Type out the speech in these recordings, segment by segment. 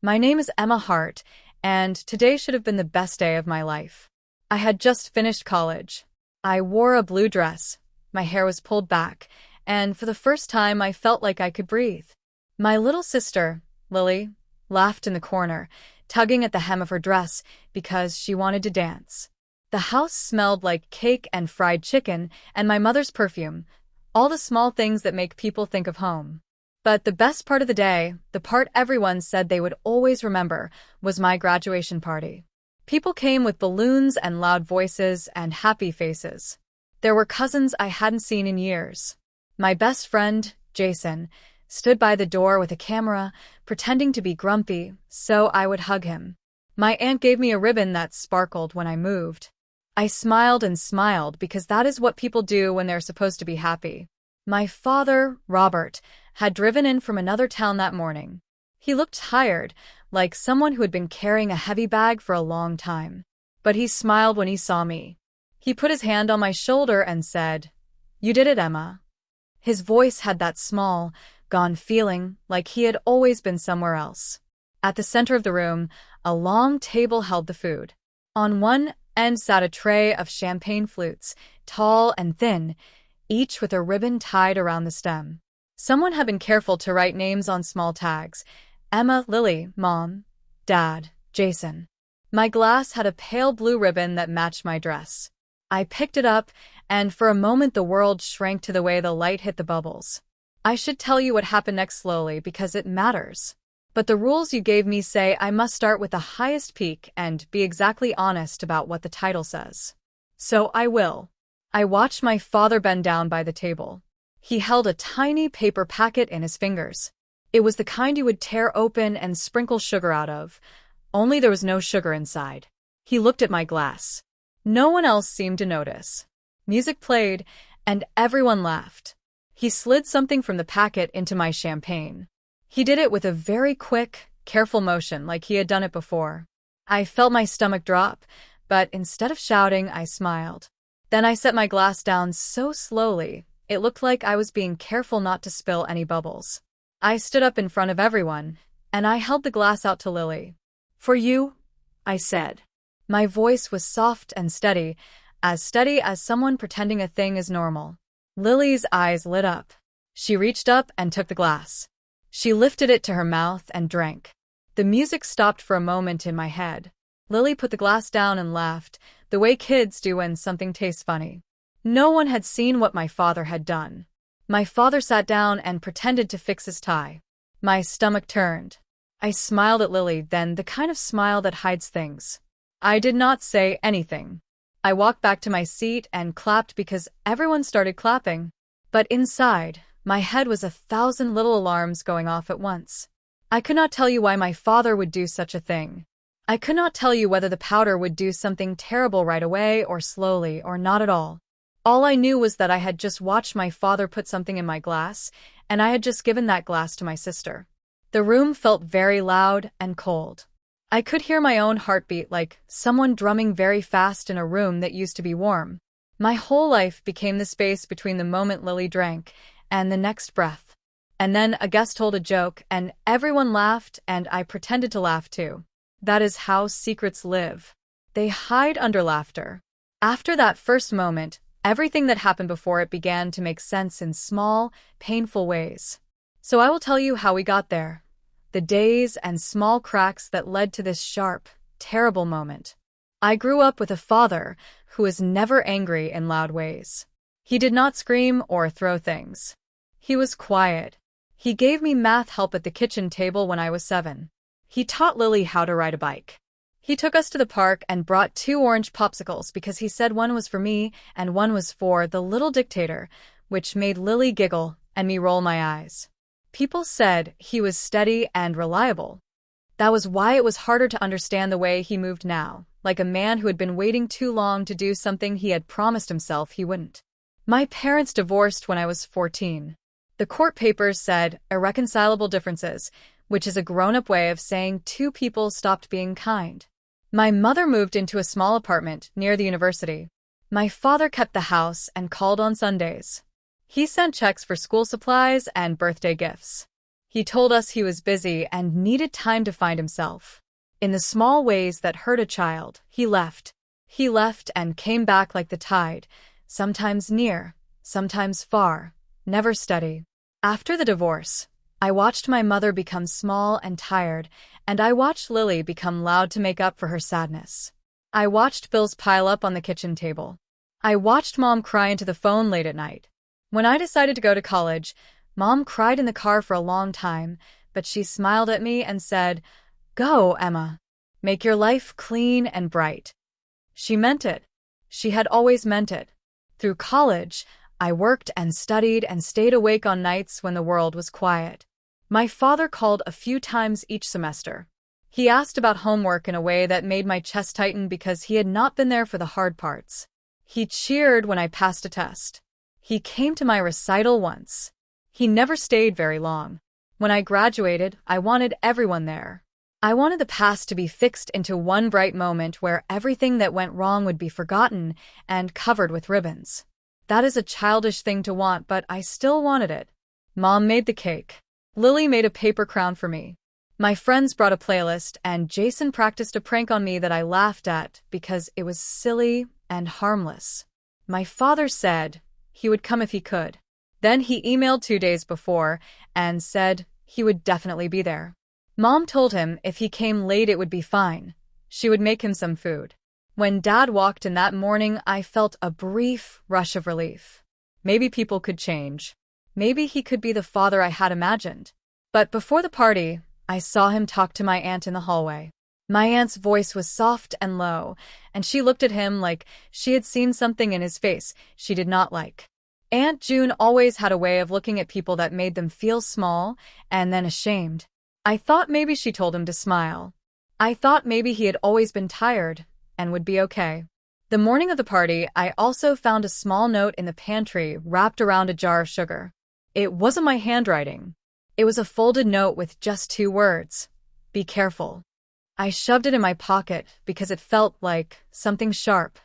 My name is Emma Hart, and today should have been the best day of my life. I had just finished college. I wore a blue dress, my hair was pulled back, and for the first time I felt like I could breathe. My little sister, Lily, laughed in the corner, tugging at the hem of her dress because she wanted to dance. The house smelled like cake and fried chicken and my mother's perfume, all the small things that make people think of home. But the best part of the day, the part everyone said they would always remember, was my graduation party. People came with balloons and loud voices and happy faces. There were cousins I hadn't seen in years. My best friend, Jason, stood by the door with a camera, pretending to be grumpy, so I would hug him. My aunt gave me a ribbon that sparkled when I moved. I smiled and smiled because that is what people do when they're supposed to be happy. My father, Robert, had driven in from another town that morning. He looked tired, like someone who had been carrying a heavy bag for a long time. But he smiled when he saw me. He put his hand on my shoulder and said, "You did it, Emma." His voice had that small, gone feeling, like he had always been somewhere else. At the center of the room, a long table held the food. On one end sat a tray of champagne flutes, tall and thin, each with a ribbon tied around the stem. Someone had been careful to write names on small tags: Emma, Lily, Mom, Dad, Jason. My glass had a pale blue ribbon that matched my dress. I picked it up, and for a moment the world shrank to the way the light hit the bubbles. I should tell you what happened next slowly because it matters. But the rules you gave me say I must start with the highest peak and be exactly honest about what the title says. So I will. I watched my father bend down by the table. He held a tiny paper packet in his fingers. It was the kind you would tear open and sprinkle sugar out of, only there was no sugar inside. He looked at my glass. No one else seemed to notice. Music played, and everyone laughed. He slid something from the packet into my champagne. He did it with a very quick, careful motion like he had done it before. I felt my stomach drop, but instead of shouting, I smiled. Then I set my glass down so slowly, it looked like I was being careful not to spill any bubbles. I stood up in front of everyone, and I held the glass out to Lily. "For you," I said. My voice was soft and steady as someone pretending a thing is normal. Lily's eyes lit up. She reached up and took the glass. She lifted it to her mouth and drank. The music stopped for a moment in my head. Lily put the glass down and laughed, the way kids do when something tastes funny. No one had seen what my father had done. My father sat down and pretended to fix his tie. My stomach turned. I smiled at Lily, then the kind of smile that hides things. I did not say anything. I walked back to my seat and clapped because everyone started clapping. But inside, my head was 1,000 little alarms going off at once. I could not tell you why my father would do such a thing. I could not tell you whether the powder would do something terrible right away or slowly or not at all. All I knew was that I had just watched my father put something in my glass, and I had just given that glass to my sister. The room felt very loud and cold. I could hear my own heartbeat like someone drumming very fast in a room that used to be warm. My whole life became the space between the moment Lily drank and the next breath. And then a guest told a joke, and everyone laughed, and I pretended to laugh too. That is how secrets live. They hide under laughter. After that first moment, everything that happened before it began to make sense in small, painful ways. So I will tell you how we got there. The days and small cracks that led to this sharp, terrible moment. I grew up with a father who was never angry in loud ways. He did not scream or throw things. He was quiet. He gave me math help at the kitchen table when I was 7. He taught Lily how to ride a bike. He took us to the park and brought 2 orange popsicles because he said one was for me and one was for the little dictator, which made Lily giggle and me roll my eyes. People said he was steady and reliable. That was why it was harder to understand the way he moved now, like a man who had been waiting too long to do something he had promised himself he wouldn't. My parents divorced when I was 14. The court papers said irreconcilable differences, which is a grown-up way of saying 2 people stopped being kind. My mother moved into a small apartment near the university. My father kept the house and called on Sundays. He sent checks for school supplies and birthday gifts. He told us he was busy and needed time to find himself. In the small ways that hurt a child, he left. He left and came back like the tide, sometimes near, sometimes far, never steady. After the divorce, I watched my mother become small and tired, and I watched Lily become loud to make up for her sadness. I watched bills pile up on the kitchen table. I watched Mom cry into the phone late at night. When I decided to go to college, Mom cried in the car for a long time, but she smiled at me and said, "Go, Emma. Make your life clean and bright." She meant it. She had always meant it. Through college, I worked and studied and stayed awake on nights when the world was quiet. My father called a few times each semester. He asked about homework in a way that made my chest tighten because he had not been there for the hard parts. He cheered when I passed a test. He came to my recital once. He never stayed very long. When I graduated, I wanted everyone there. I wanted the past to be fixed into one bright moment where everything that went wrong would be forgotten and covered with ribbons. That is a childish thing to want, but I still wanted it. Mom made the cake. Lily made a paper crown for me. My friends brought a playlist, and Jason practiced a prank on me that I laughed at because it was silly and harmless. My father said he would come if he could. Then he emailed 2 days before and said he would definitely be there. Mom told him if he came late it would be fine. She would make him some food. When Dad walked in that morning, I felt a brief rush of relief. Maybe people could change. Maybe he could be the father I had imagined. But before the party, I saw him talk to my aunt in the hallway. My aunt's voice was soft and low, and she looked at him like she had seen something in his face she did not like. Aunt June always had a way of looking at people that made them feel small and then ashamed. I thought maybe she told him to smile. I thought maybe he had always been tired and would be okay. The morning of the party, I also found a small note in the pantry wrapped around a jar of sugar. It wasn't my handwriting. It was a folded note with just 2 words. Be careful. I shoved it in my pocket because it felt like something sharp.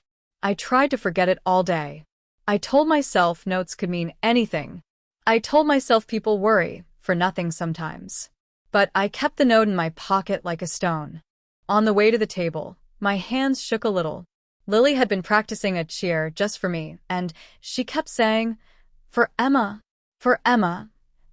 I tried to forget it all day. I told myself notes could mean anything. I told myself people worry for nothing sometimes. But I kept the note in my pocket like a stone. On the way to the table, my hands shook a little. Lily had been practicing a cheer just for me, and she kept saying, "For Emma, for Emma."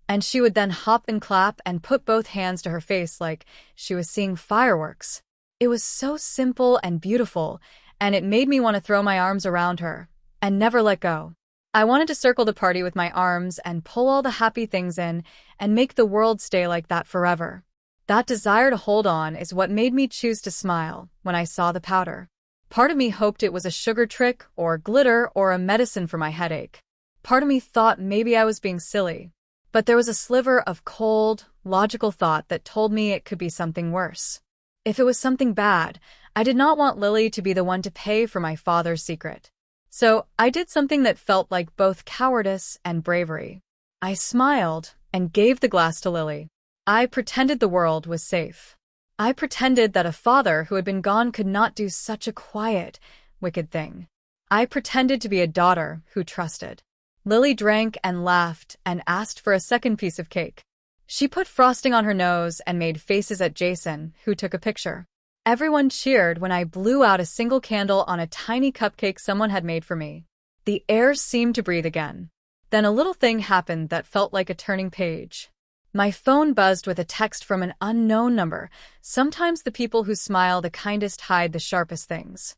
And she would then hop and clap and put both hands to her face like she was seeing fireworks. It was so simple and beautiful, and it made me want to throw my arms around her and never let go. I wanted to circle the party with my arms and pull all the happy things in and make the world stay like that forever. That desire to hold on is what made me choose to smile when I saw the powder. Part of me hoped it was a sugar trick or glitter or a medicine for my headache. Part of me thought maybe I was being silly. But there was a sliver of cold, logical thought that told me it could be something worse. If it was something bad, I did not want Lily to be the one to pay for my father's secret. So I did something that felt like both cowardice and bravery. I smiled and gave the glass to Lily. I pretended the world was safe. I pretended that a father who had been gone could not do such a quiet, wicked thing. I pretended to be a daughter who trusted. Lily drank and laughed and asked for a second piece of cake. She put frosting on her nose and made faces at Jason, who took a picture. Everyone cheered when I blew out a single candle on a tiny cupcake someone had made for me. The air seemed to breathe again. Then a little thing happened that felt like a turning page. My phone buzzed with a text from an unknown number. Sometimes the people who smile the kindest hide the sharpest things.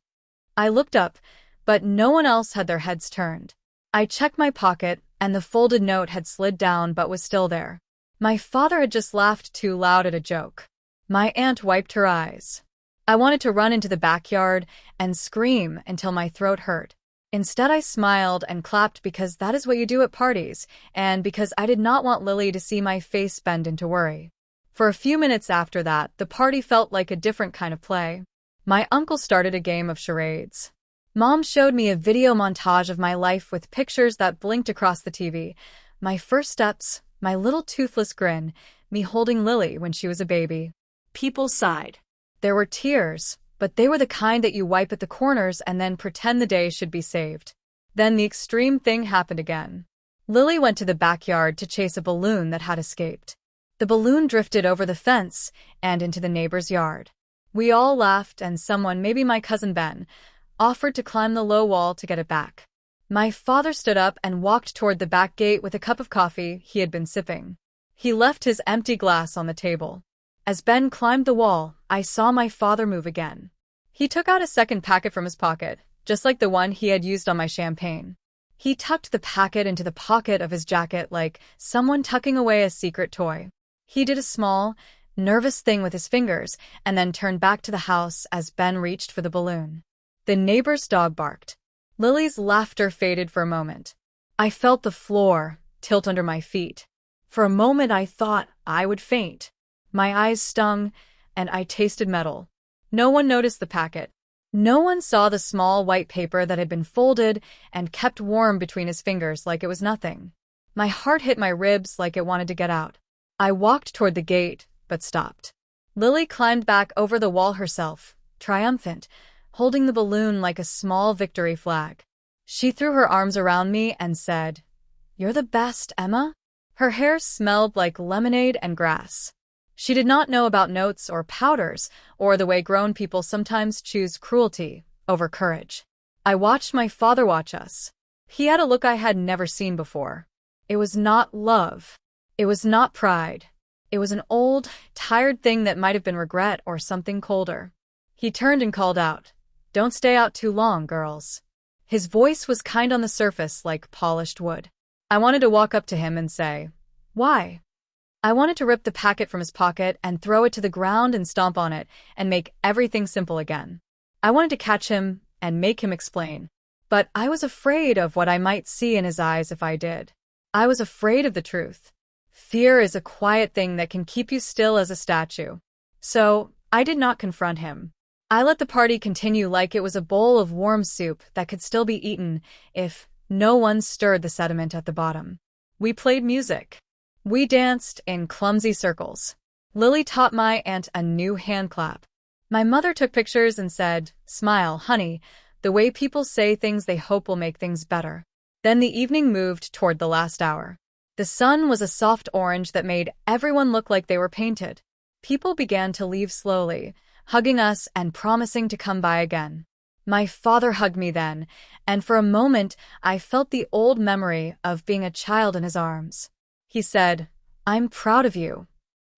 I looked up, but no one else had their heads turned. I checked my pocket, and the folded note had slid down but was still there. My father had just laughed too loud at a joke. My aunt wiped her eyes. I wanted to run into the backyard and scream until my throat hurt. Instead, I smiled and clapped because that is what you do at parties, and because I did not want Lily to see my face bend into worry. For a few minutes after that, the party felt like a different kind of play. My uncle started a game of charades. Mom showed me a video montage of my life with pictures that blinked across the TV. My first steps, my little toothless grin, me holding Lily when she was a baby. People sighed. There were tears, but they were the kind that you wipe at the corners and then pretend the day should be saved. Then the extreme thing happened again. Lily went to the backyard to chase a balloon that had escaped. The balloon drifted over the fence and into the neighbor's yard. We all laughed, and someone, maybe my cousin Ben, offered to climb the low wall to get it back. My father stood up and walked toward the back gate with a cup of coffee he had been sipping. He left his empty glass on the table. As Ben climbed the wall, I saw my father move again. He took out a second packet from his pocket, just like the one he had used on my champagne. He tucked the packet into the pocket of his jacket like someone tucking away a secret toy. He did a small, nervous thing with his fingers and then turned back to the house as Ben reached for the balloon. The neighbor's dog barked. Lily's laughter faded for a moment. I felt the floor tilt under my feet. For a moment I thought I would faint. My eyes stung, and I tasted metal. No one noticed the packet. No one saw the small white paper that had been folded and kept warm between his fingers like it was nothing. My heart hit my ribs like it wanted to get out. I walked toward the gate, but stopped. Lily climbed back over the wall herself, triumphant, holding the balloon like a small victory flag. She threw her arms around me and said, "You're the best, Emma." Her hair smelled like lemonade and grass. She did not know about notes or powders or the way grown people sometimes choose cruelty over courage. I watched my father watch us. He had a look I had never seen before. It was not love. It was not pride. It was an old, tired thing that might have been regret or something colder. He turned and called out, "Don't stay out too long, girls." His voice was kind on the surface, like polished wood. I wanted to walk up to him and say, "Why?" I wanted to rip the packet from his pocket and throw it to the ground and stomp on it and make everything simple again. I wanted to catch him and make him explain. But I was afraid of what I might see in his eyes if I did. I was afraid of the truth. Fear is a quiet thing that can keep you still as a statue. So, I did not confront him. I let the party continue like it was a bowl of warm soup that could still be eaten if no one stirred the sediment at the bottom. We played music. We danced in clumsy circles. Lily taught my aunt a new hand clap. My mother took pictures and said, "Smile, honey," the way people say things they hope will make things better. Then the evening moved toward the last hour. The sun was a soft orange that made everyone look like they were painted. People began to leave slowly, hugging us and promising to come by again. My father hugged me then, and for a moment I felt the old memory of being a child in his arms. He said, "I'm proud of you."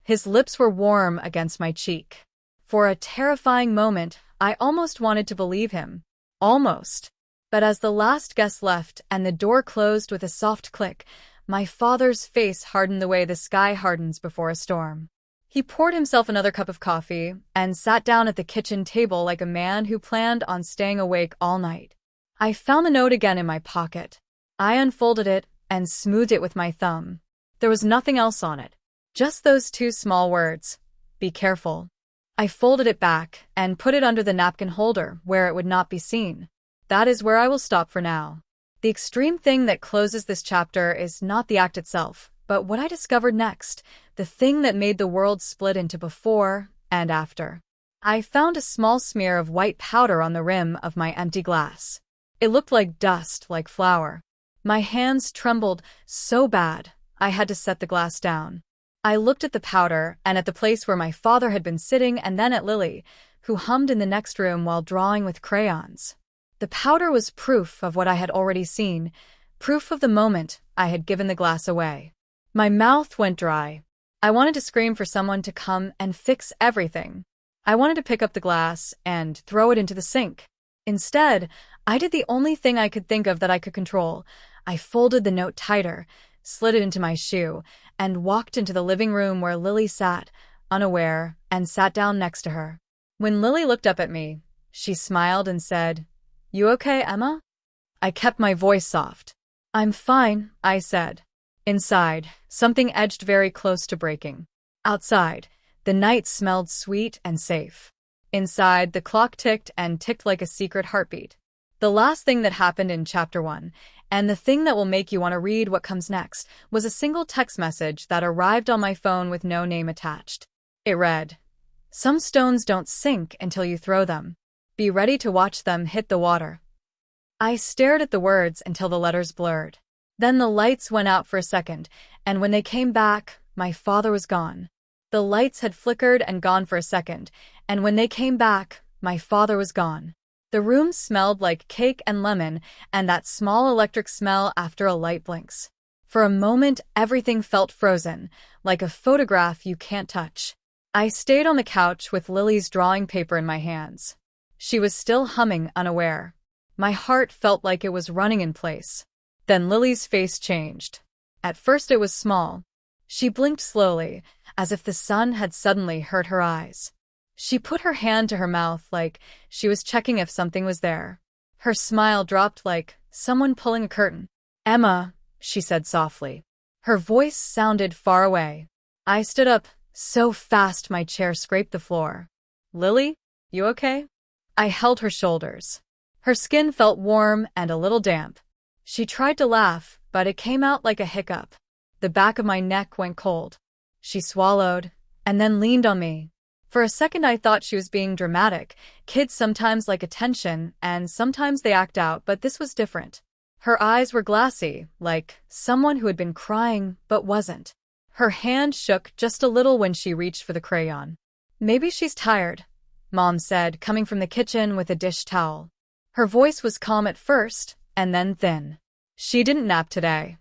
His lips were warm against my cheek. For a terrifying moment, I almost wanted to believe him. Almost. But as the last guest left and the door closed with a soft click, my father's face hardened the way the sky hardens before a storm. He poured himself another cup of coffee and sat down at the kitchen table like a man who planned on staying awake all night. I found the note again in my pocket. I unfolded it and smoothed it with my thumb. There was nothing else on it. Just those two small words. Be careful. I folded it back and put it under the napkin holder where it would not be seen. That is where I will stop for now. The extreme thing that closes this chapter is not the act itself, but what I discovered next, the thing that made the world split into before and after. I found a small smear of white powder on the rim of my empty glass. It looked like dust, like flour. My hands trembled so bad I had to set the glass down. I looked at the powder and at the place where my father had been sitting and then at Lily, who hummed in the next room while drawing with crayons. The powder was proof of what I had already seen, proof of the moment I had given the glass away. My mouth went dry. I wanted to scream for someone to come and fix everything. I wanted to pick up the glass and throw it into the sink. Instead, I did the only thing I could think of that I could control. I folded the note tighter, slid it into my shoe, and walked into the living room where Lily sat, unaware, and sat down next to her. When Lily looked up at me, she smiled and said, "You okay, Emma?" I kept my voice soft. "I'm fine," I said. Inside, something edged very close to breaking. Outside, the night smelled sweet and safe. Inside, the clock ticked and ticked like a secret heartbeat. The last thing that happened in Chapter 1, and the thing that will make you want to read what comes next, was a single text message that arrived on my phone with no name attached. It read, "Some stones don't sink until you throw them. Be ready to watch them hit the water." I stared at the words until the letters blurred. Then the lights went out for a second, and when they came back, my father was gone. The lights had flickered and gone for a second, and when they came back, my father was gone. The room smelled like cake and lemon and that small electric smell after a light blinks. For a moment, everything felt frozen, like a photograph you can't touch. I stayed on the couch with Lily's drawing paper in my hands. She was still humming, unaware. My heart felt like it was running in place. Then Lily's face changed. At first it was small. She blinked slowly, as if the sun had suddenly hurt her eyes. She put her hand to her mouth like she was checking if something was there. Her smile dropped like someone pulling a curtain. "Emma," she said softly. Her voice sounded far away. I stood up, so fast my chair scraped the floor. "Lily, you okay?" I held her shoulders. Her skin felt warm and a little damp. She tried to laugh, but it came out like a hiccup. The back of my neck went cold. She swallowed, and then leaned on me. For a second I thought she was being dramatic. Kids sometimes like attention, and sometimes they act out, but this was different. Her eyes were glassy, like someone who had been crying but wasn't. Her hand shook just a little when she reached for the crayon. "Maybe she's tired," Mom said, coming from the kitchen with a dish towel. Her voice was calm at first, and then thin. "She didn't nap today."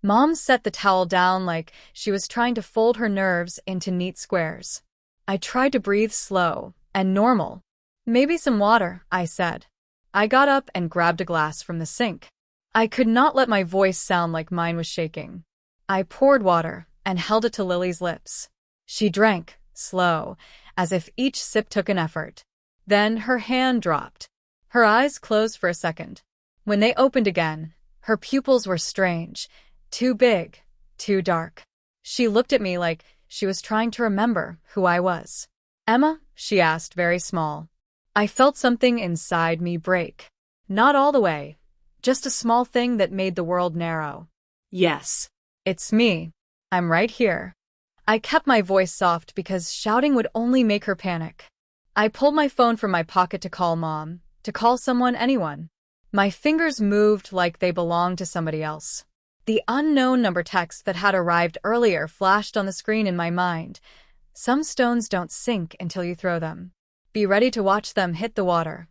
Mom set the towel down like she was trying to fold her nerves into neat squares. I tried to breathe slow and normal. "Maybe some water," I said. I got up and grabbed a glass from the sink. I could not let my voice sound like mine was shaking. I poured water and held it to Lily's lips. She drank, slow, as if each sip took an effort. Then her hand dropped. Her eyes closed for a second. When they opened again, her pupils were strange, too big, too dark. She looked at me like she was trying to remember who I was. "Emma?" she asked, very small. I felt something inside me break. Not all the way, just a small thing that made the world narrow. "Yes, it's me. I'm right here." I kept my voice soft because shouting would only make her panic. I pulled my phone from my pocket to call Mom, to call someone, anyone. My fingers moved like they belonged to somebody else. The unknown number text that had arrived earlier flashed on the screen in my mind. "Some stones don't sink until you throw them. Be ready to watch them hit the water."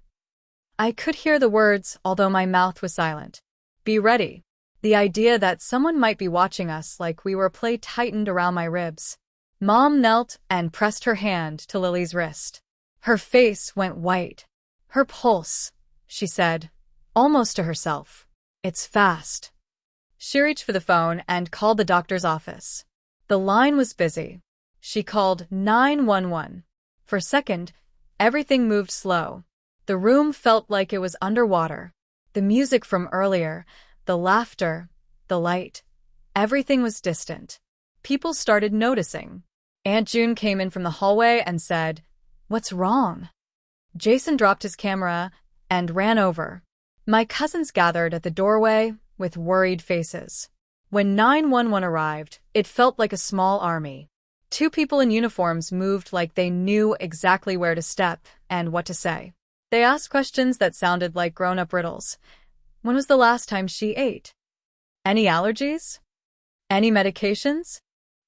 I could hear the words, although my mouth was silent. Be ready. The idea that someone might be watching us like we were play tightened around my ribs. Mom knelt and pressed her hand to Lily's wrist. Her face went white. "Her pulse," she said, almost to herself. "It's fast." She reached for the phone and called the doctor's office. The line was busy. She called 911. For a second, everything moved slow. The room felt like it was underwater. The music from earlier, the laughter, the light, everything was distant. People started noticing. Aunt June came in from the hallway and said, "What's wrong?" Jason dropped his camera and ran over. My cousins gathered at the doorway with worried faces. When 911 arrived, it felt like a small army. Two people in uniforms moved like they knew exactly where to step and what to say. They asked questions that sounded like grown-up riddles. When was the last time she ate? Any allergies? Any medications?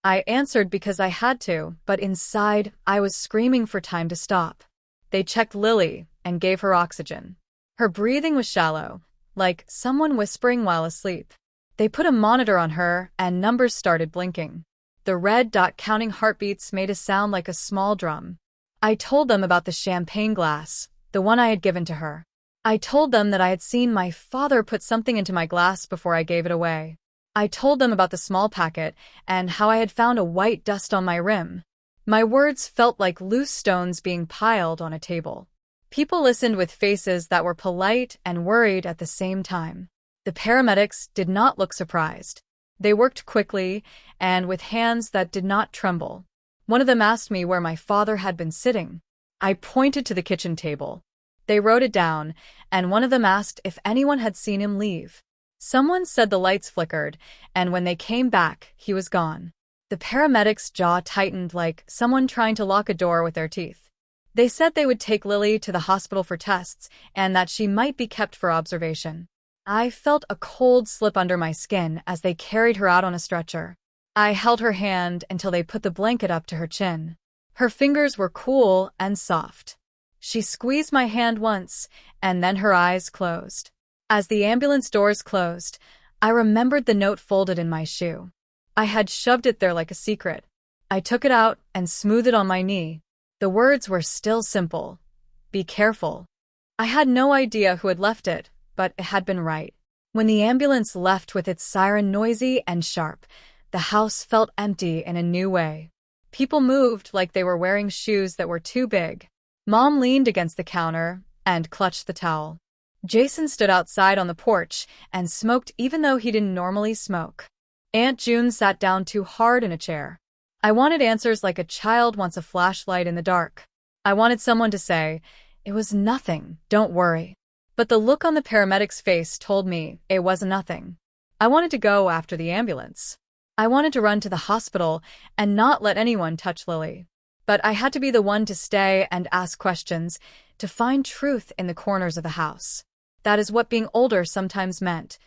I answered because I had to, but inside, I was screaming for time to stop. They checked Lily and gave her oxygen. Her breathing was shallow, like someone whispering while asleep. They put a monitor on her, and numbers started blinking. The red dot counting heartbeats made a sound like a small drum. I told them about the champagne glass, the one I had given to her. I told them that I had seen my father put something into my glass before I gave it away. I told them about the small packet and how I had found a white dust on my rim. My words felt like loose stones being piled on a table. People listened with faces that were polite and worried at the same time. The paramedics did not look surprised. They worked quickly and with hands that did not tremble. One of them asked me where my father had been sitting. I pointed to the kitchen table. They wrote it down, and one of them asked if anyone had seen him leave. Someone said the lights flickered, and when they came back, he was gone. The paramedics' jaw tightened like someone trying to lock a door with their teeth. They said they would take Lily to the hospital for tests and that she might be kept for observation. I felt a cold slip under my skin as they carried her out on a stretcher. I held her hand until they put the blanket up to her chin. Her fingers were cool and soft. She squeezed my hand once, and then her eyes closed. As the ambulance doors closed, I remembered the note folded in my shoe. I had shoved it there like a secret. I took it out and smoothed it on my knee. The words were still simple. Be careful. I had no idea who had left it, but it had been right. When the ambulance left with its siren noisy and sharp, the house felt empty in a new way. People moved like they were wearing shoes that were too big. Mom leaned against the counter and clutched the towel. Jason stood outside on the porch and smoked even though he didn't normally smoke. Aunt June sat down too hard in a chair. I wanted answers like a child wants a flashlight in the dark. I wanted someone to say, "It was nothing, don't worry." But the look on the paramedic's face told me it wasn't nothing. I wanted to go after the ambulance. I wanted to run to the hospital and not let anyone touch Lily. But I had to be the one to stay and ask questions, to find truth in the corners of the house. That is what being older sometimes meant,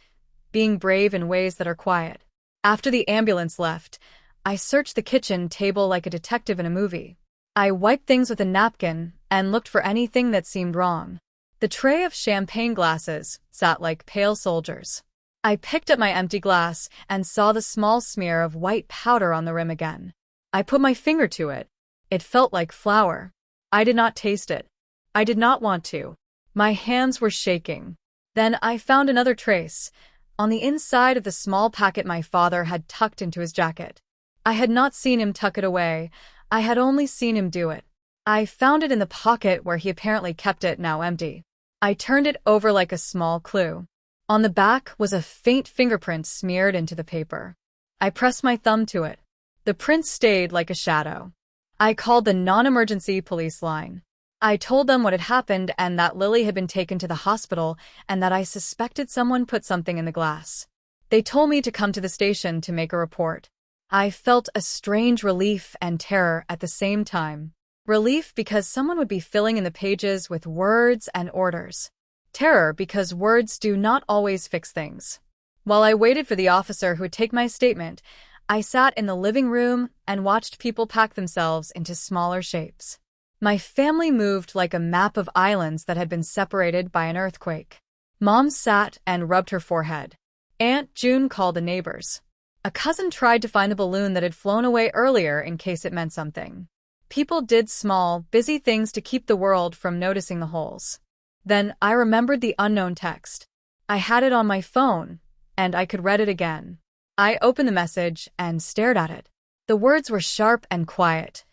being brave in ways that are quiet. After the ambulance left, I searched the kitchen table like a detective in a movie. I wiped things with a napkin and looked for anything that seemed wrong. The tray of champagne glasses sat like pale soldiers. I picked up my empty glass and saw the small smear of white powder on the rim again. I put my finger to it. It felt like flour. I did not taste it. I did not want to. My hands were shaking. Then I found another trace, on the inside of the small packet my father had tucked into his jacket. I had not seen him tuck it away. I had only seen him do it. I found it in the pocket where he apparently kept it, now empty. I turned it over like a small clue. On the back was a faint fingerprint smeared into the paper. I pressed my thumb to it. The print stayed like a shadow. I called the non-emergency police line. I told them what had happened and that Lily had been taken to the hospital and that I suspected someone put something in the glass. They told me to come to the station to make a report. I felt a strange relief and terror at the same time. Relief because someone would be filling in the pages with words and orders. Terror because words do not always fix things. While I waited for the officer who would take my statement, I sat in the living room and watched people pack themselves into smaller shapes. My family moved like a map of islands that had been separated by an earthquake. Mom sat and rubbed her forehead. Aunt June called the neighbors. A cousin tried to find the balloon that had flown away earlier in case it meant something. People did small, busy things to keep the world from noticing the holes. Then I remembered the unknown text. I had it on my phone, and I could read it again. I opened the message and stared at it. The words were sharp and quiet.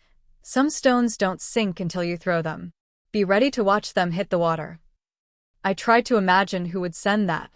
Some stones don't sink until you throw them. Be ready to watch them hit the water. I tried to imagine who would send that.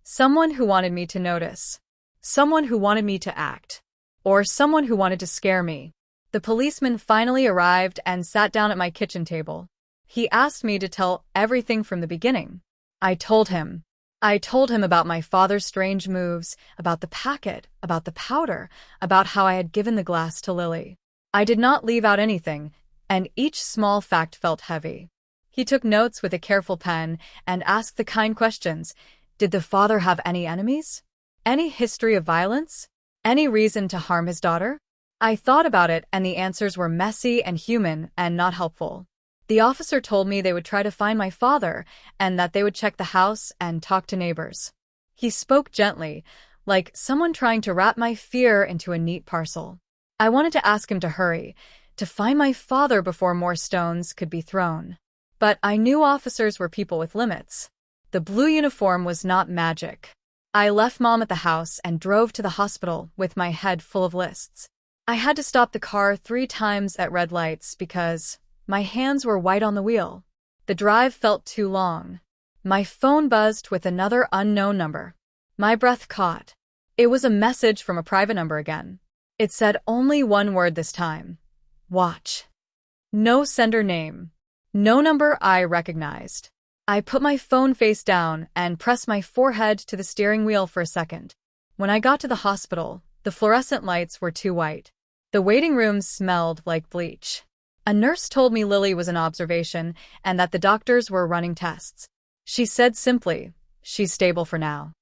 Someone who wanted me to notice. Someone who wanted me to act. Or someone who wanted to scare me. The policeman finally arrived and sat down at my kitchen table. He asked me to tell everything from the beginning. I told him. I told him about my father's strange moves, about the packet, about the powder, about how I had given the glass to Lily. I did not leave out anything, and each small fact felt heavy. He took notes with a careful pen and asked the kind questions. Did the father have any enemies? Any history of violence? Any reason to harm his daughter? I thought about it, and the answers were messy and human and not helpful. The officer told me they would try to find my father and that they would check the house and talk to neighbors. He spoke gently, like someone trying to wrap my fear into a neat parcel. I wanted to ask him to hurry, to find my father before more stones could be thrown. But I knew officers were people with limits. The blue uniform was not magic. I left Mom at the house and drove to the hospital with my head full of lists. I had to stop the car 3 times at red lights because my hands were white on the wheel. The drive felt too long. My phone buzzed with another unknown number. My breath caught. It was a message from a private number again. It said only one word this time. Watch. No sender name. No number I recognized. I put my phone face down and pressed my forehead to the steering wheel for a second. When I got to the hospital, the fluorescent lights were too white. The waiting room smelled like bleach. A nurse told me Lily was in observation and that the doctors were running tests. She said simply, "She's stable for now."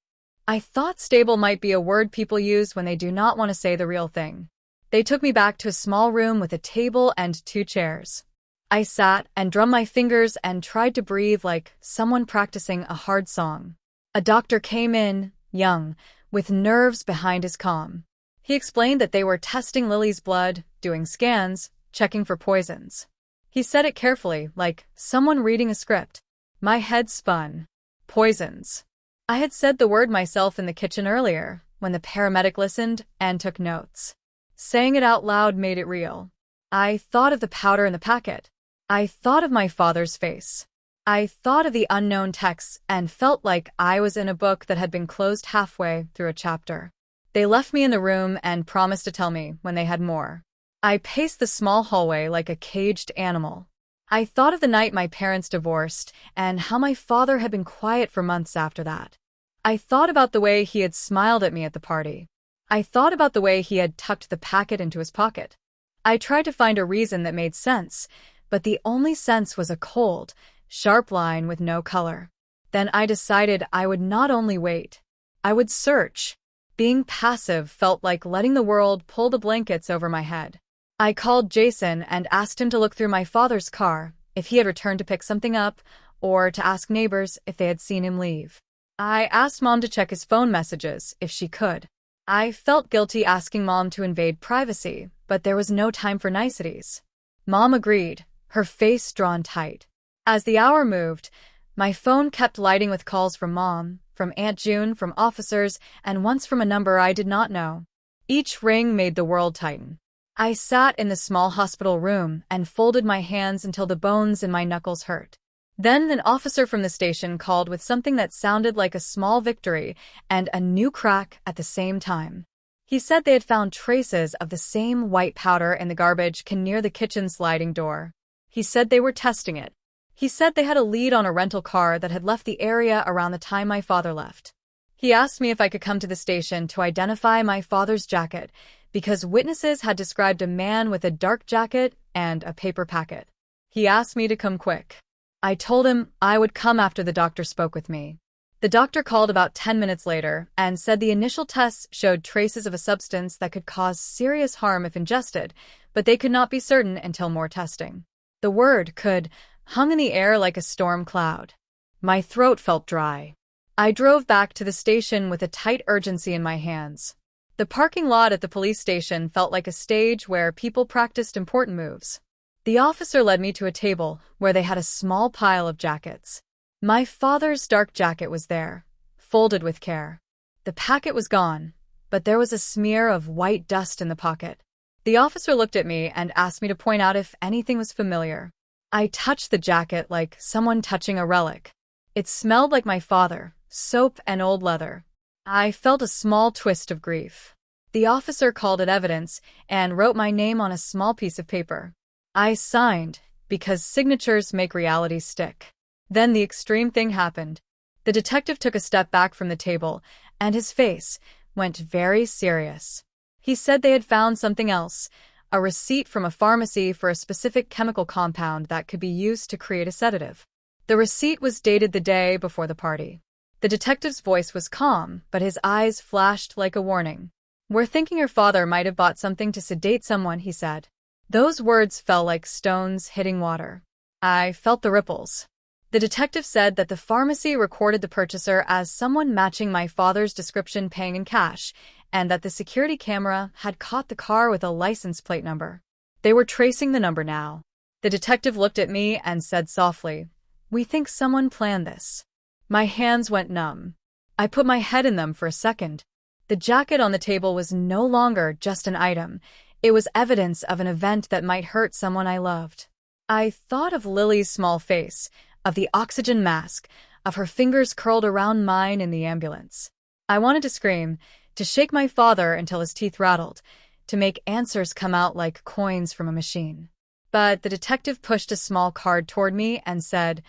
I thought stable might be a word people use when they do not want to say the real thing. They took me back to a small room with a table and 2 chairs. I sat and drummed my fingers and tried to breathe like someone practicing a hard song. A doctor came in, young, with nerves behind his calm. He explained that they were testing Lily's blood, doing scans, checking for poisons. He said it carefully, like someone reading a script. My head spun. Poisons. I had said the word myself in the kitchen earlier, when the paramedic listened and took notes. Saying it out loud made it real. I thought of the powder in the packet. I thought of my father's face. I thought of the unknown texts and felt like I was in a book that had been closed halfway through a chapter. They left me in the room and promised to tell me when they had more. I paced the small hallway like a caged animal. I thought of the night my parents divorced and how my father had been quiet for months after that. I thought about the way he had smiled at me at the party. I thought about the way he had tucked the packet into his pocket. I tried to find a reason that made sense, but the only sense was a cold, sharp line with no color. Then I decided I would not only wait. I would search. Being passive felt like letting the world pull the blankets over my head. I called Jason and asked him to look through my father's car, if he had returned to pick something up, or to ask neighbors if they had seen him leave. I asked Mom to check his phone messages, if she could. I felt guilty asking Mom to invade privacy, but there was no time for niceties. Mom agreed, her face drawn tight. As the hour moved, my phone kept lighting with calls from Mom, from Aunt June, from officers, and once from a number I did not know. Each ring made the world tighten. I sat in the small hospital room and folded my hands until the bones in my knuckles hurt. Then an officer from the station called with something that sounded like a small victory and a new crack at the same time. He said they had found traces of the same white powder in the garbage can near the kitchen sliding door. He said they were testing it. He said they had a lead on a rental car that had left the area around the time my father left. He asked me if I could come to the station to identify my father's jacket, because witnesses had described a man with a dark jacket and a paper packet. He asked me to come quick. I told him I would come after the doctor spoke with me. The doctor called about 10 minutes later and said the initial tests showed traces of a substance that could cause serious harm if ingested, but they could not be certain until more testing. The word could hung in the air like a storm cloud. My throat felt dry. I drove back to the station with a tight urgency in my hands. The parking lot at the police station felt like a stage where people practiced important moves. The officer led me to a table where they had a small pile of jackets. My father's dark jacket was there, folded with care. The packet was gone, but there was a smear of white dust in the pocket. The officer looked at me and asked me to point out if anything was familiar. I touched the jacket like someone touching a relic. It smelled like my father, soap and old leather. I felt a small twist of grief. The officer called it evidence and wrote my name on a small piece of paper. I signed, because signatures make reality stick. Then the extreme thing happened. The detective took a step back from the table, and his face went very serious. He said they had found something else, a receipt from a pharmacy for a specific chemical compound that could be used to create a sedative. The receipt was dated the day before the party. The detective's voice was calm, but his eyes flashed like a warning. "We're thinking your father might have bought something to sedate someone," he said. Those words fell like stones hitting water. I felt the ripples. The detective said that the pharmacy recorded the purchaser as someone matching my father's description paying in cash, and that the security camera had caught the car with a license plate number. They were tracing the number now. The detective looked at me and said softly, "We think someone planned this." My hands went numb. I put my head in them for a second. The jacket on the table was no longer just an item. It was evidence of an event that might hurt someone I loved. I thought of Lily's small face, of the oxygen mask, of her fingers curled around mine in the ambulance. I wanted to scream, to shake my father until his teeth rattled, to make answers come out like coins from a machine. But the detective pushed a small card toward me and said,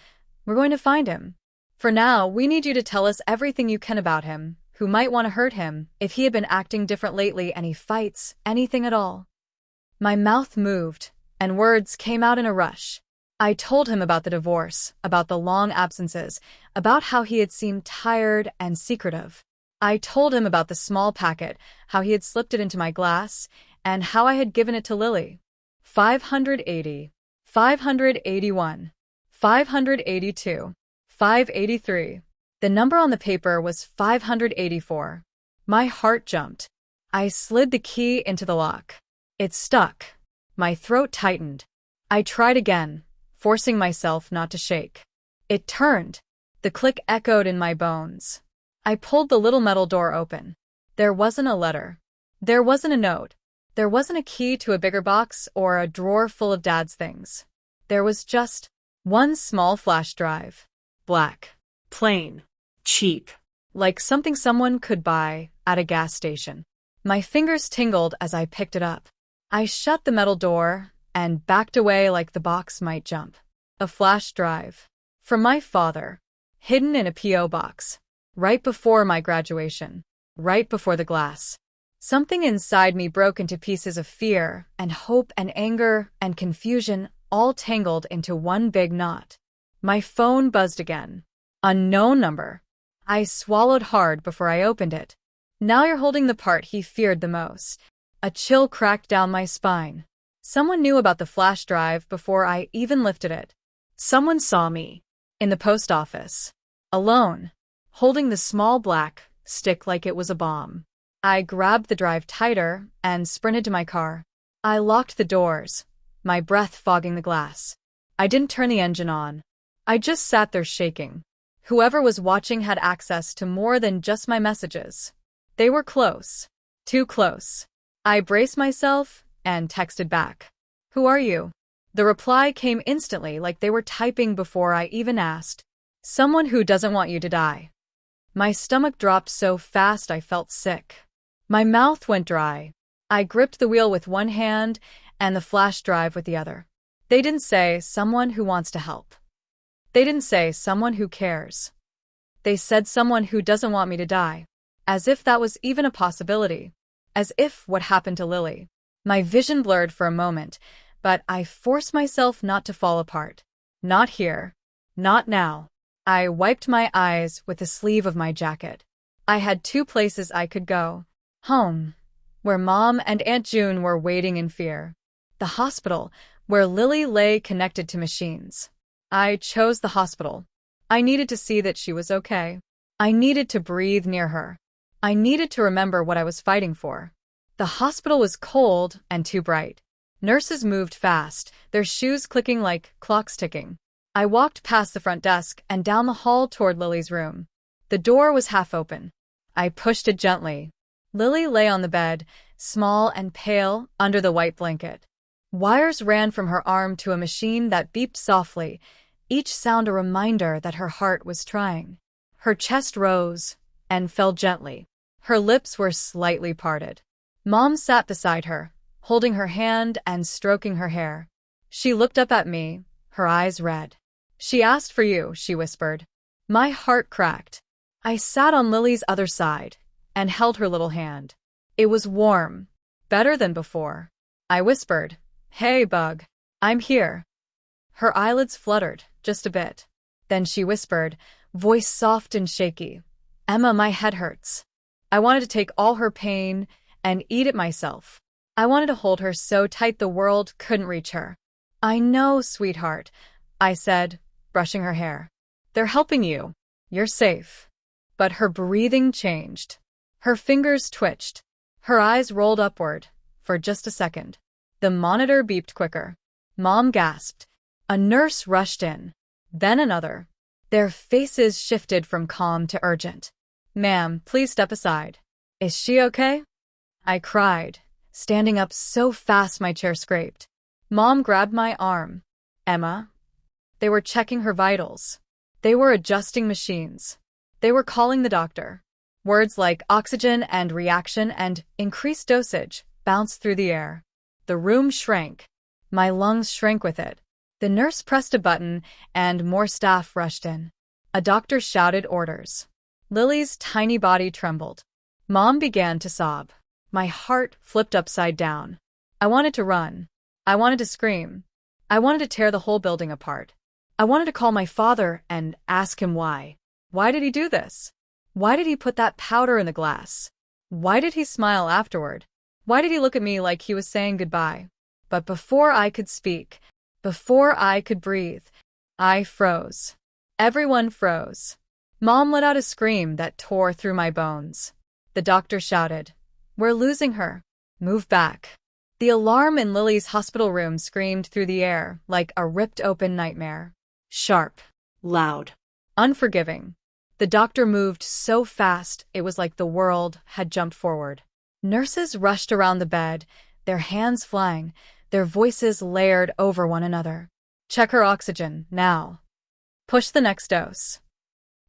"We're going to find him. For now, we need you to tell us everything you can about him, who might want to hurt him, if he had been acting different lately, any fights, anything at all." My mouth moved, and words came out in a rush. I told him about the divorce, about the long absences, about how he had seemed tired and secretive. I told him about the small packet, how he had slipped it into my glass, and how I had given it to Lily. 580, 581, 582, 583. The number on the paper was 584. My heart jumped. I slid the key into the lock. It stuck. My throat tightened. I tried again, forcing myself not to shake. It turned. The click echoed in my bones. I pulled the little metal door open. There wasn't a letter. There wasn't a note. There wasn't a key to a bigger box or a drawer full of Dad's things. There was just one small flash drive. Black. Plain. Cheap. Like something someone could buy at a gas station. My fingers tingled as I picked it up. I shut the metal door and backed away like the box might jump. A flash drive. From my father. Hidden in a P.O. box. Right before my graduation. Right before the glass. Something inside me broke into pieces of fear and hope and anger and confusion, all tangled into one big knot. My phone buzzed again. Unknown number. I swallowed hard before I opened it. Now you're holding the part he feared the most. A chill cracked down my spine. Someone knew about the flash drive before I even lifted it. Someone saw me. In the post office. Alone. Holding the small black stick like it was a bomb. I grabbed the drive tighter and sprinted to my car. I locked the doors, my breath fogging the glass. I didn't turn the engine on. I just sat there shaking. Whoever was watching had access to more than just my messages. They were close. Too close. I braced myself and texted back. Who are you? The reply came instantly, like they were typing before I even asked. Someone who doesn't want you to die. My stomach dropped so fast I felt sick. My mouth went dry. I gripped the wheel with one hand and the flash drive with the other. They didn't say someone who wants to help. They didn't say someone who cares. They said someone who doesn't want me to die. As if that was even a possibility. As if what happened to Lily. My vision blurred for a moment, but I forced myself not to fall apart. Not here. Not now. I wiped my eyes with the sleeve of my jacket. I had two places I could go. Home, where Mom and Aunt June were waiting in fear. The hospital, where Lily lay connected to machines. I chose the hospital. I needed to see that she was okay. I needed to breathe near her. I needed to remember what I was fighting for. The hospital was cold and too bright. Nurses moved fast, their shoes clicking like clocks ticking. I walked past the front desk and down the hall toward Lily's room. The door was half open. I pushed it gently. Lily lay on the bed, small and pale, under the white blanket. Wires ran from her arm to a machine that beeped softly, each sound a reminder that her heart was trying. Her chest rose and fell gently. Her lips were slightly parted. Mom sat beside her, holding her hand and stroking her hair. She looked up at me, her eyes red. She asked for you, she whispered. My heart cracked. I sat on Lily's other side and held her little hand. It was warm, better than before. I whispered, Hey, Bug. I'm here. Her eyelids fluttered, just a bit. Then she whispered, voice soft and shaky, Emma, my head hurts. I wanted to take all her pain and eat it myself. I wanted to hold her so tight the world couldn't reach her. I know, sweetheart, I said, brushing her hair. They're helping you. You're safe. But her breathing changed. Her fingers twitched. Her eyes rolled upward, for just a second. The monitor beeped quicker. Mom gasped. A nurse rushed in. Then another. Their faces shifted from calm to urgent. Ma'am, please step aside. Is she okay? I cried, standing up so fast my chair scraped. Mom grabbed my arm. Emma? They were checking her vitals. They were adjusting machines. They were calling the doctor. Words like oxygen and reaction and increased dosage bounced through the air. The room shrank. My lungs shrank with it. The nurse pressed a button and more staff rushed in. A doctor shouted orders. Lily's tiny body trembled. Mom began to sob. My heart flipped upside down. I wanted to run. I wanted to scream. I wanted to tear the whole building apart. I wanted to call my father and ask him why. Why did he do this? Why did he put that powder in the glass? Why did he smile afterward? Why did he look at me like he was saying goodbye? But before I could speak, before I could breathe, I froze. Everyone froze. Mom let out a scream that tore through my bones. The doctor shouted, "We're losing her. Move back." The alarm in Lily's hospital room screamed through the air like a ripped-open nightmare. Sharp. Loud. Unforgiving. The doctor moved so fast it was like the world had jumped forward. Nurses rushed around the bed, their hands flying, their voices layered over one another. "Check her oxygen, now. Push the next dose.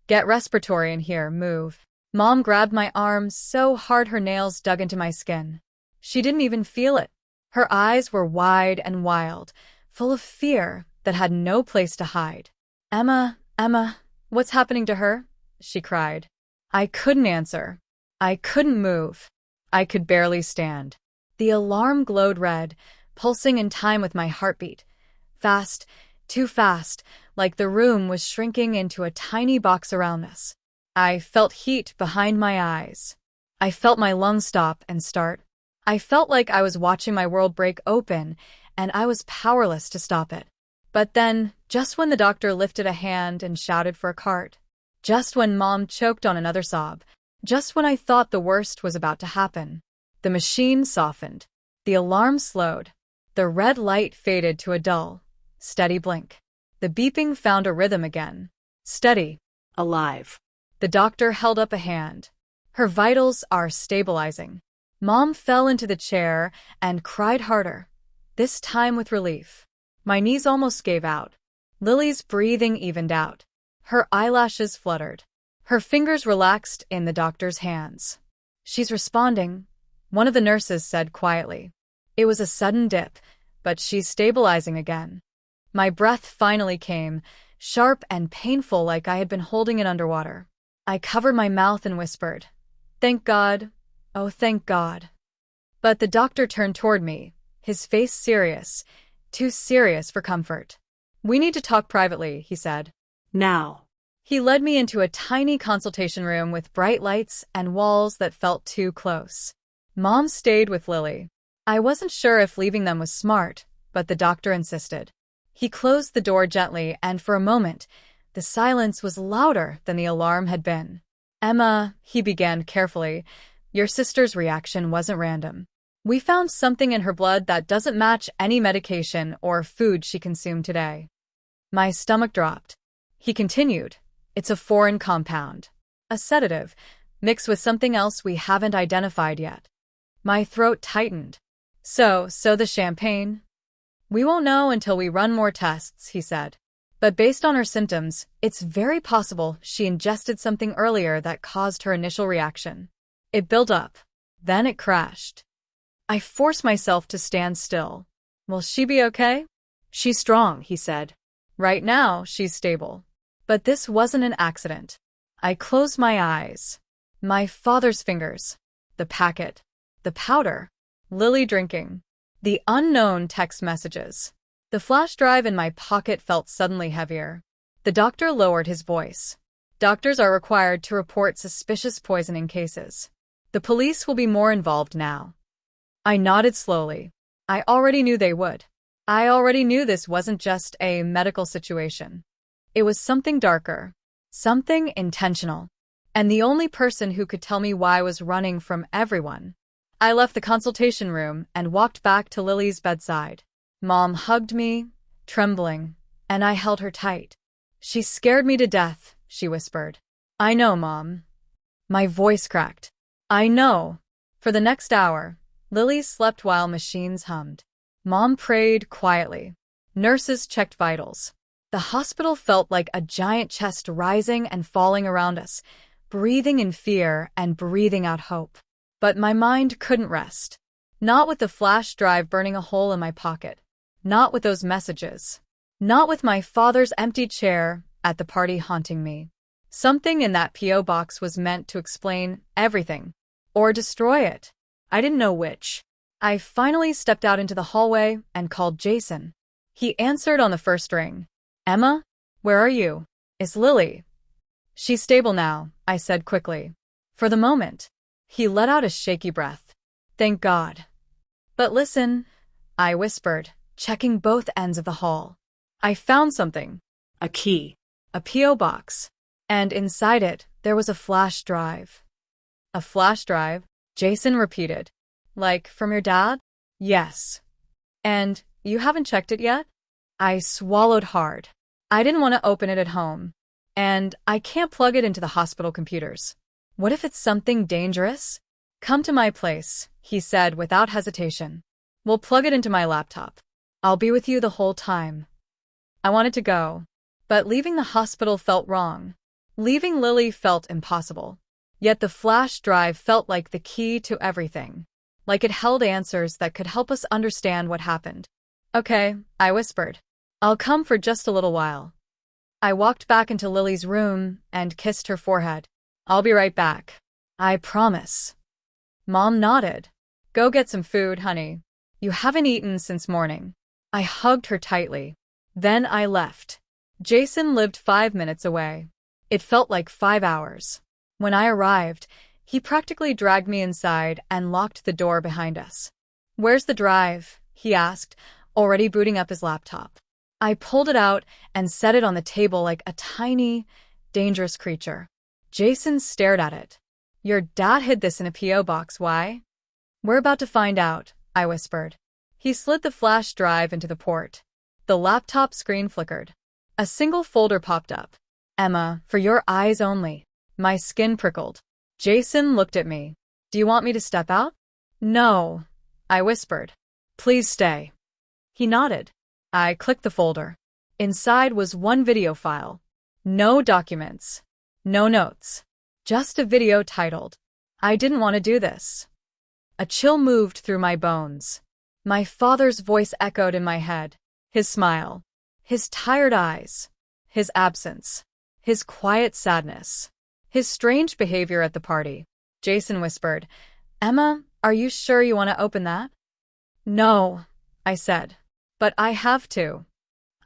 Get respiratory in here, move." Mom grabbed my arm so hard her nails dug into my skin. She didn't even feel it. Her eyes were wide and wild, full of fear that had no place to hide. Emma, what's happening to her?" she cried. I couldn't answer. I couldn't move. I could barely stand. The alarm glowed red, pulsing in time with my heartbeat. Fast, too fast, like the room was shrinking into a tiny box around us. I felt heat behind my eyes. I felt my lungs stop and start. I felt like I was watching my world break open, and I was powerless to stop it. But then, just when the doctor lifted a hand and shouted for a cart, just when Mom choked on another sob, just when I thought the worst was about to happen, the machine softened. The alarm slowed. The red light faded to a dull, steady blink. The beeping found a rhythm again. Steady. Alive. The doctor held up a hand. "Her vitals are stabilizing." Mom fell into the chair and cried harder, this time with relief. My knees almost gave out. Lily's breathing evened out. Her eyelashes fluttered. Her fingers relaxed in the doctor's hands. "She's responding," one of the nurses said quietly. "It was a sudden dip, but she's stabilizing again." My breath finally came, sharp and painful like I had been holding it underwater. I covered my mouth and whispered, "Thank God. Oh, thank God." But the doctor turned toward me, his face serious, too serious for comfort. "We need to talk privately," he said. "Now." He led me into a tiny consultation room with bright lights and walls that felt too close. Mom stayed with Lily. I wasn't sure if leaving them was smart, but the doctor insisted. He closed the door gently, and for a moment, the silence was louder than the alarm had been. "Emma," he began carefully, "your sister's reaction wasn't random. We found something in her blood that doesn't match any medication or food she consumed today." My stomach dropped. He continued, "It's a foreign compound. A sedative, mixed with something else we haven't identified yet." My throat tightened. So the champagne? "We won't know until we run more tests," he said. "But based on her symptoms, it's very possible she ingested something earlier that caused her initial reaction. It built up. Then it crashed." I forced myself to stand still. "Will she be okay?" "She's strong," he said. "Right now, she's stable." But this wasn't an accident. I closed my eyes. My father's fingers. The packet. The powder. Lily drinking. The unknown text messages. The flash drive in my pocket felt suddenly heavier. The doctor lowered his voice. "Doctors are required to report suspicious poisoning cases. The police will be more involved now." I nodded slowly. I already knew they would. I already knew this wasn't just a medical situation. It was something darker. Something intentional. And the only person who could tell me why I was running from everyone. I left the consultation room and walked back to Lily's bedside. Mom hugged me, trembling, and I held her tight. "She scared me to death," she whispered. "I know, Mom." My voice cracked. "I know." For the next hour, Lily slept while machines hummed. Mom prayed quietly. Nurses checked vitals. The hospital felt like a giant chest rising and falling around us, breathing in fear and breathing out hope. But my mind couldn't rest. Not with the flash drive burning a hole in my pocket. Not with those messages. Not with my father's empty chair at the party haunting me. Something in that P.O. box was meant to explain everything. Or destroy it. I didn't know which. I finally stepped out into the hallway and called Jason. He answered on the first ring. "Emma? Where are you?" "It's Lily." "She's stable now," I said quickly. For the moment, he let out a shaky breath. Thank God. But listen, I whispered, checking both ends of the hall. I found something. A key. A P.O. box. And inside it, there was a flash drive. A flash drive? Jason repeated. Like, from your dad? Yes. And you haven't checked it yet? I swallowed hard. I didn't want to open it at home. And I can't plug it into the hospital computers. What if it's something dangerous? Come to my place, he said without hesitation. We'll plug it into my laptop. I'll be with you the whole time. I wanted to go, but leaving the hospital felt wrong. Leaving Lily felt impossible. Yet the flash drive felt like the key to everything. Like it held answers that could help us understand what happened. Okay, I whispered. I'll come for just a little while. I walked back into Lily's room and kissed her forehead. I'll be right back. I promise. Mom nodded. Go get some food, honey. You haven't eaten since morning. I hugged her tightly. Then I left. Jason lived 5 minutes away. It felt like 5 hours. When I arrived, he practically dragged me inside and locked the door behind us. Where's the drive? He asked, already booting up his laptop. I pulled it out and set it on the table like a tiny, dangerous creature. Jason stared at it. Your dad hid this in a P.O. box, why? We're about to find out, I whispered. He slid the flash drive into the port. The laptop screen flickered. A single folder popped up. Emma, for your eyes only. My skin prickled. Jason looked at me. Do you want me to step out? No, I whispered. Please stay. He nodded. I clicked the folder. Inside was one video file. No documents. No notes. Just a video titled, I didn't want to do this. A chill moved through my bones. My father's voice echoed in my head. His smile. His tired eyes. His absence. His quiet sadness. His strange behavior at the party. Jason whispered, Emma, are you sure you want to open that? No, I said. But I have to.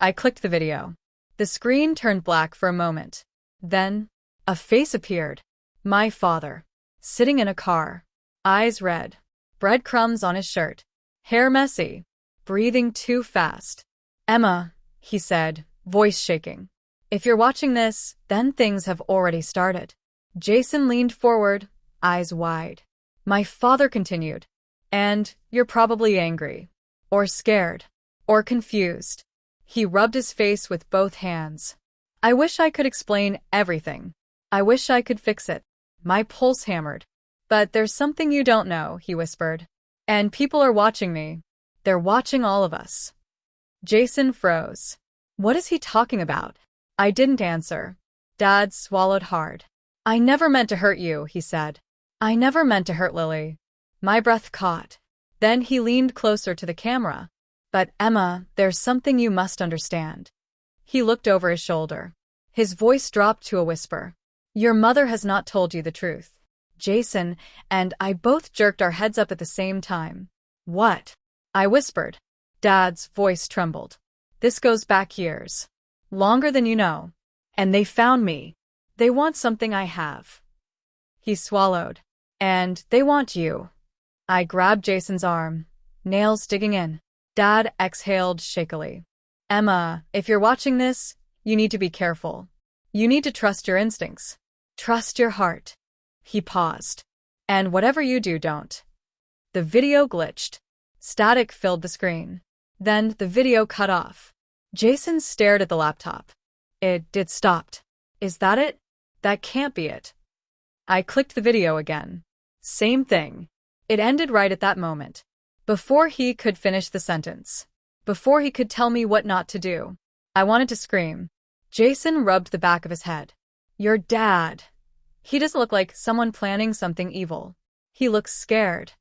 I clicked the video. The screen turned black for a moment. Then, a face appeared. My father. Sitting in a car. Eyes red. Breadcrumbs on his shirt. Hair messy. Breathing too fast. Emma, he said, voice shaking. If you're watching this, then things have already started. Jason leaned forward, eyes wide. My father continued. And you're probably angry. Or scared. Or confused. He rubbed his face with both hands. I wish I could explain everything. I wish I could fix it. My pulse hammered. But there's something you don't know, he whispered. And people are watching me. They're watching all of us. Jason froze. What is he talking about? I didn't answer. Dad swallowed hard. I never meant to hurt you, he said. I never meant to hurt Lily. My breath caught. Then he leaned closer to the camera. But Emma, there's something you must understand. He looked over his shoulder. His voice dropped to a whisper. Your mother has not told you the truth. Jason and I both jerked our heads up at the same time. What? I whispered. Dad's voice trembled. This goes back years. Longer than you know. And they found me. They want something I have. He swallowed. And they want you. I grabbed Jason's arm, nails digging in. Dad exhaled shakily. Emma, if you're watching this, you need to be careful. You need to trust your instincts. Trust your heart. He paused. And whatever you do, don't. The video glitched. Static filled the screen. Then the video cut off. Jason stared at the laptop. It stopped. Is that it? That can't be it. I clicked the video again. Same thing. It ended right at that moment. Before he could finish the sentence. Before he could tell me what not to do. I wanted to scream. Jason rubbed the back of his head. Your dad. He doesn't look like someone planning something evil. He looks scared.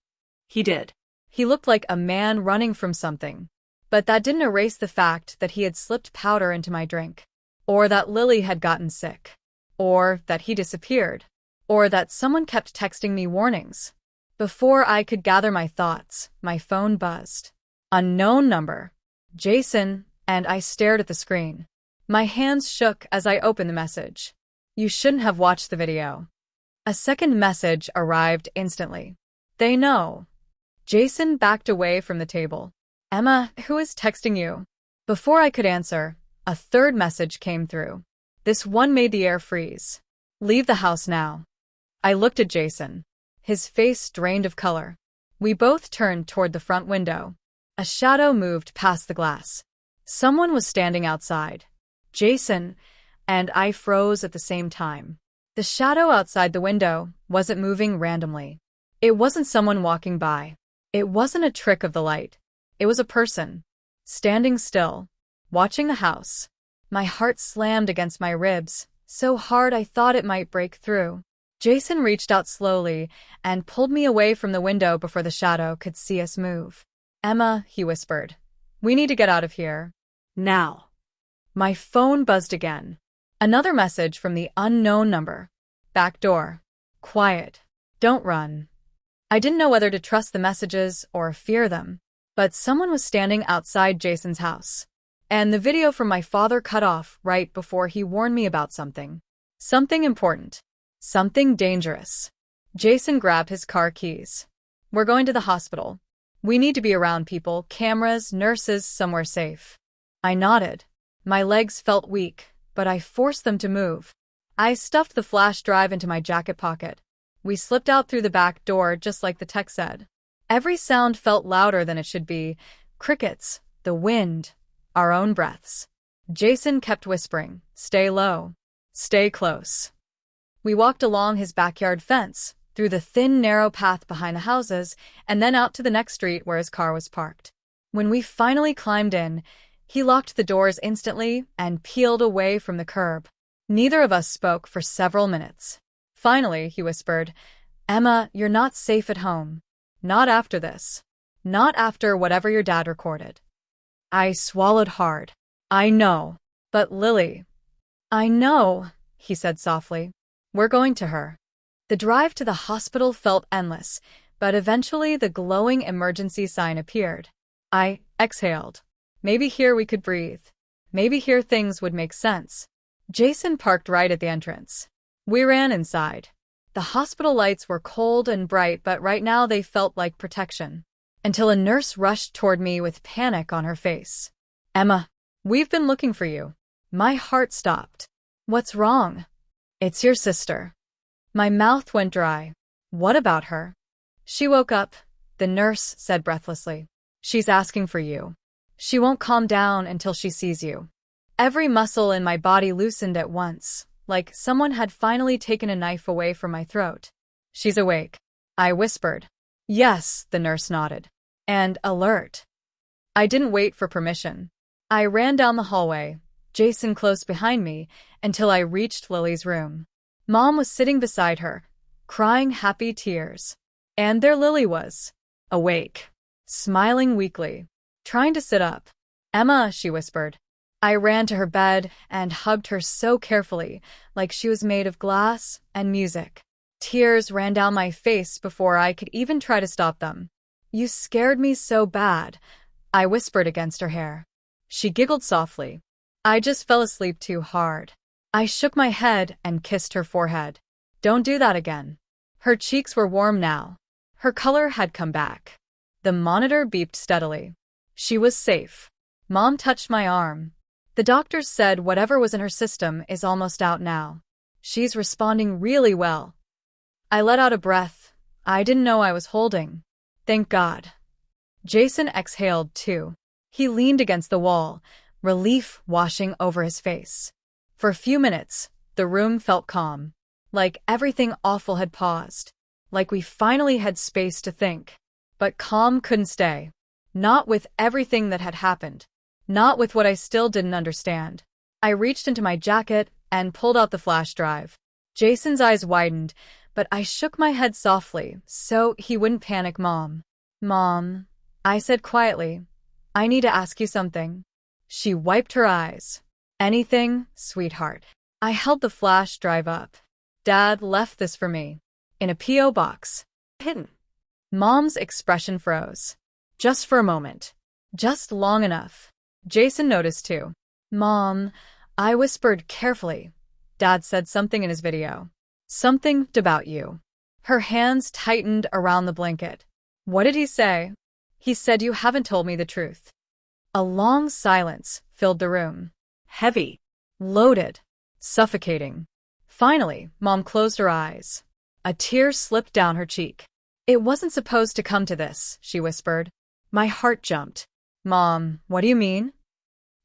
He did. He looked like a man running from something. But that didn't erase the fact that he had slipped powder into my drink. Or that Lily had gotten sick. Or that he disappeared. Or that someone kept texting me warnings. Before I could gather my thoughts, my phone buzzed. Unknown number. Jason, and I stared at the screen. My hands shook as I opened the message. You shouldn't have watched the video. A second message arrived instantly. They know. Jason backed away from the table. Emma, who is texting you? Before I could answer, a third message came through. This one made the air freeze. Leave the house now. I looked at Jason. His face drained of color. We both turned toward the front window. A shadow moved past the glass. Someone was standing outside. Jason and I froze at the same time. The shadow outside the window wasn't moving randomly. It wasn't someone walking by. It wasn't a trick of the light. It was a person, standing still, watching the house. My heart slammed against my ribs, so hard I thought it might break through. Jason reached out slowly and pulled me away from the window before the shadow could see us move. Emma, he whispered, we need to get out of here. Now. My phone buzzed again. Another message from the unknown number. Back door. Quiet. Don't run. I didn't know whether to trust the messages or fear them, but someone was standing outside Jason's house. And the video from my father cut off right before he warned me about something. Something important. Something dangerous. Jason grabbed his car keys. We're going to the hospital. We need to be around people, cameras, nurses, somewhere safe. I nodded. My legs felt weak, but I forced them to move. I stuffed the flash drive into my jacket pocket. We slipped out through the back door just like the text said. Every sound felt louder than it should be. Crickets, the wind, our own breaths. Jason kept whispering, stay low, stay close. We walked along his backyard fence, through the thin, narrow path behind the houses, and then out to the next street where his car was parked. When we finally climbed in, he locked the doors instantly and peeled away from the curb. Neither of us spoke for several minutes. Finally, he whispered, Emma, you're not safe at home. Not after this. Not after whatever your dad recorded. I swallowed hard. I know. But Lily. I know, he said softly. We're going to her. The drive to the hospital felt endless, but eventually the glowing emergency sign appeared. I exhaled. Maybe here we could breathe. Maybe here things would make sense. Jason parked right at the entrance. We ran inside. The hospital lights were cold and bright, but right now they felt like protection. Until a nurse rushed toward me with panic on her face. Emma, we've been looking for you. My heart stopped. What's wrong? It's your sister. My mouth went dry. What about her? She woke up, the nurse said breathlessly. She's asking for you. She won't calm down until she sees you. Every muscle in my body loosened at once, like someone had finally taken a knife away from my throat. She's awake, I whispered. Yes, the nurse nodded. And alert. I didn't wait for permission. I ran down the hallway, Jason close behind me, until I reached Lily's room. Mom was sitting beside her, crying happy tears. And there Lily was, awake, smiling weakly, trying to sit up. Emma, she whispered. I ran to her bed and hugged her so carefully, like she was made of glass and music. Tears ran down my face before I could even try to stop them. You scared me so bad, I whispered against her hair. She giggled softly. I just fell asleep too hard. I shook my head and kissed her forehead. Don't do that again. Her cheeks were warm now. Her color had come back. The monitor beeped steadily. She was safe. Mom touched my arm. The doctors said whatever was in her system is almost out now. She's responding really well. I let out a breath. I didn't know I was holding. Thank God. Jason exhaled too. He leaned against the wall, relief washing over his face. For a few minutes, the room felt calm. Like everything awful had paused. Like we finally had space to think. But calm couldn't stay. Not with everything that had happened. Not with what I still didn't understand. I reached into my jacket and pulled out the flash drive. Jason's eyes widened, but I shook my head softly so he wouldn't panic. Mom, I said quietly, I need to ask you something. She wiped her eyes. Anything, sweetheart. I held the flash drive up. Dad left this for me. In a P.O. box. Hidden. Mom's expression froze. Just for a moment. Just long enough. Jason noticed too. Mom, I whispered carefully. Dad said something in his video. Something about you. Her hands tightened around the blanket. What did he say? He said you haven't told me the truth. A long silence filled the room. Heavy, loaded, suffocating. Finally, Mom closed her eyes. A tear slipped down her cheek. It wasn't supposed to come to this, she whispered. My heart jumped. Mom, what do you mean?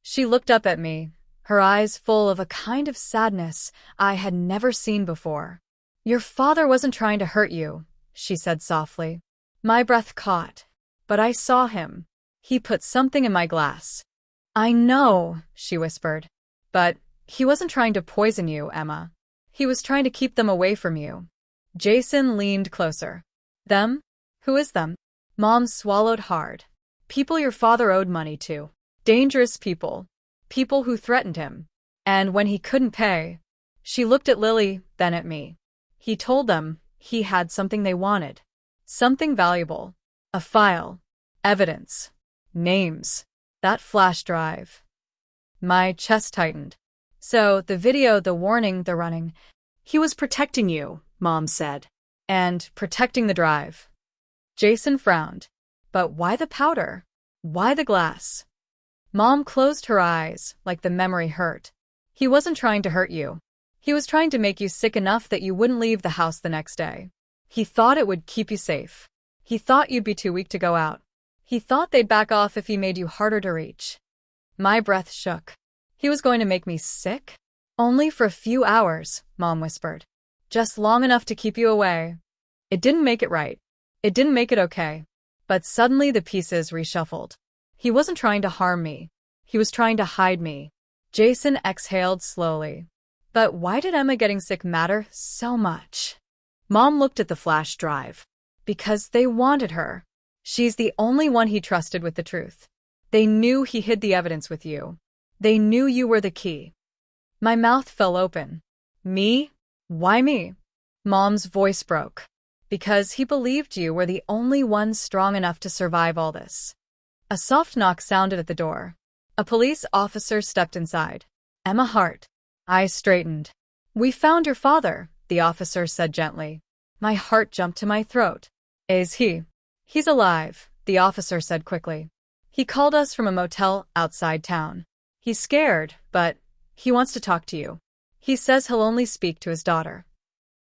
She looked up at me, her eyes full of a kind of sadness I had never seen before. Your father wasn't trying to hurt you, she said softly. My breath caught, but I saw him. He put something in my glass. I know, she whispered. But he wasn't trying to poison you, Emma. He was trying to keep them away from you. Jason leaned closer. Them? Who is them? Mom swallowed hard. People your father owed money to. Dangerous people. People who threatened him. And when he couldn't pay, she looked at Lily, then at me. He told them he had something they wanted. Something valuable. A file. Evidence. Names. That flash drive. My chest tightened. So, the video, the warning, the running. He was protecting you, Mom said. And protecting the drive. Jason frowned. But why the powder? Why the glass? Mom closed her eyes, like the memory hurt. He wasn't trying to hurt you. He was trying to make you sick enough that you wouldn't leave the house the next day. He thought it would keep you safe. He thought you'd be too weak to go out. He thought they'd back off if he made you harder to reach. My breath shook. He was going to make me sick? Only for a few hours, Mom whispered. Just long enough to keep you away. It didn't make it right. It didn't make it okay. But suddenly the pieces reshuffled. He wasn't trying to harm me. He was trying to hide me. Jason exhaled slowly. But why did Emma getting sick matter so much? Mom looked at the flash drive. Because they wanted her. She's the only one he trusted with the truth. They knew he hid the evidence with you. They knew you were the key. My mouth fell open. Me? Why me? Mom's voice broke. Because he believed you were the only one strong enough to survive all this. A soft knock sounded at the door. A police officer stepped inside. Emma Hart. Eyes straightened. We found your father, the officer said gently. My heart jumped to my throat. Is he? He's alive, the officer said quickly. He called us from a motel outside town. He's scared, but he wants to talk to you. He says he'll only speak to his daughter.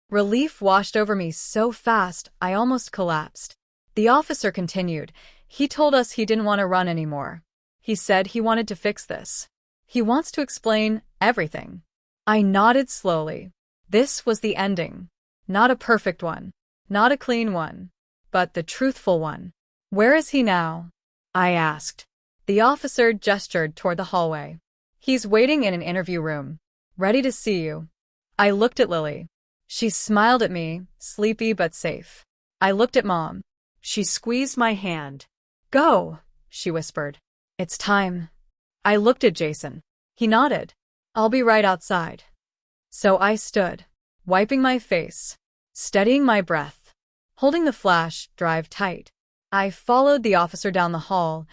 Relief washed over me so fast I almost collapsed. The officer continued. He told us he didn't want to run anymore. He said he wanted to fix this. He wants to explain everything. I nodded slowly. This was the ending. Not a perfect one. Not a clean one. But the truthful one. Where is he now? I asked. The officer gestured toward the hallway. He's waiting in an interview room. Ready to see you. I looked at Lily. She smiled at me, sleepy but safe. I looked at Mom. She squeezed my hand. Go, she whispered. It's time. I looked at Jason. He nodded. I'll be right outside. So I stood, wiping my face, steadying my breath, holding the flash drive tight. I followed the officer down the hall,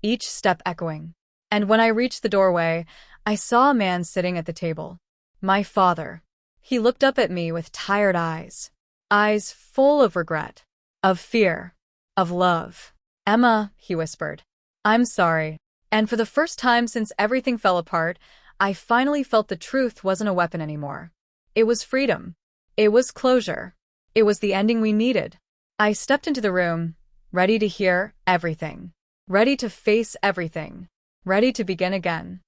each step echoing. And when I reached the doorway, I saw a man sitting at the table. My father. He looked up at me with tired eyes. Eyes full of regret, of fear, of love. Emma, he whispered. I'm sorry. And for the first time since everything fell apart, I finally felt the truth wasn't a weapon anymore. It was freedom. It was closure. It was the ending we needed. I stepped into the room, ready to hear everything. Ready to face everything. Ready to begin again.